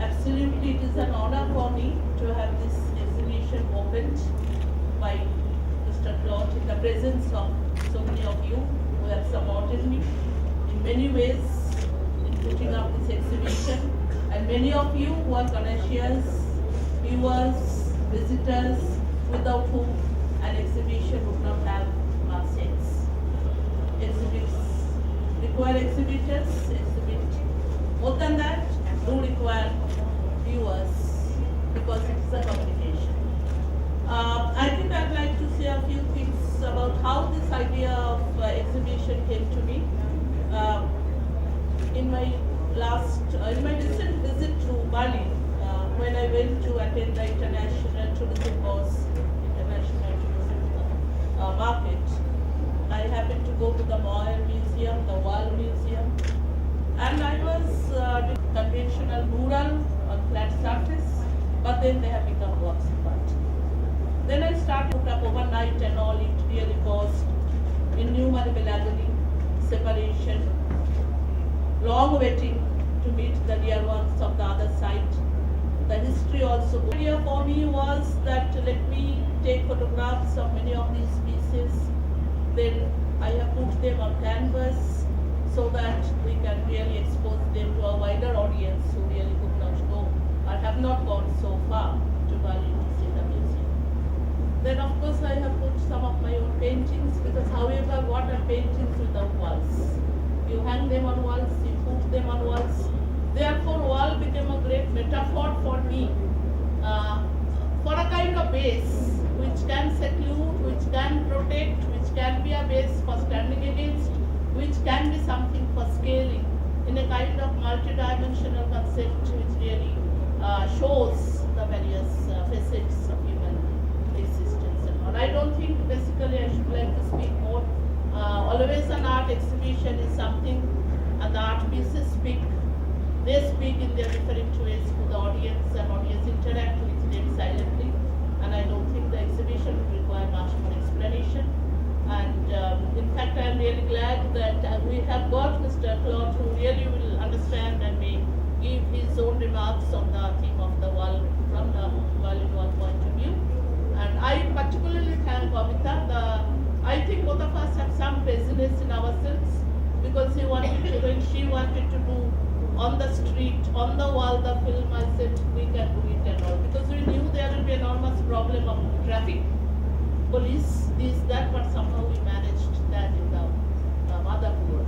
Absolutely, it is an honor for me to have this exhibition opened by Mr. Claude in the presence of so many of you who have supported me in many ways in putting up this exhibition, and many of you who are connoisseurs, viewers, visitors, without whom an exhibition would not have sense. Exhibits require exhibitors, exhibit more than that, do require viewers because it's a communication. I think I'd like to say a few things about how this idea of exhibition came to me. In my recent visit to Bali, when I went to attend the International Tourism Bourse, International Tourism Market, I happened to go to the Moir Museum, the Wall Museum, and I was doing conventional mural on flat surface, but then they have become works of art. Then I started up overnight and all, it really caused innumerable agony, separation, long waiting to meet the dear ones of the other side. The history also. The idea for me was that let me take photographs of many of these pieces, then I have put them on canvas so that we can really expose them to a wider audience who really could not go or have not gone so far to Bali to see the museum. Then of course I have put some of my own paintings because however what are paintings without walls? You hang them on walls, you put them on walls. Therefore wall became a great metaphor for me for a kind of base which can seclude, which can protect, which can be a base for standing against, which can be something for scaling in a kind of multi-dimensional concept which really shows the various facets of human existence and all. I don't think basically I should like to speak more. Always an art exhibition is something, and the art pieces speak. They speak in their different ways to the audience, and audience interact with them silently. And I don't think the exhibition will require much more explanation. And in fact, I am really glad that we have got Mr. Claude who really will understand and may give his own remarks on the theme of the wall from the Berlin Wall point of view. And I particularly thank Babita. I think both of us have some business in ourselves because he wanted to, when she wanted to do on the street, on the wall, the film, I said we can do it and all because we knew there will be enormous problem of traffic, police, this, that, but somehow we managed that in the mother world.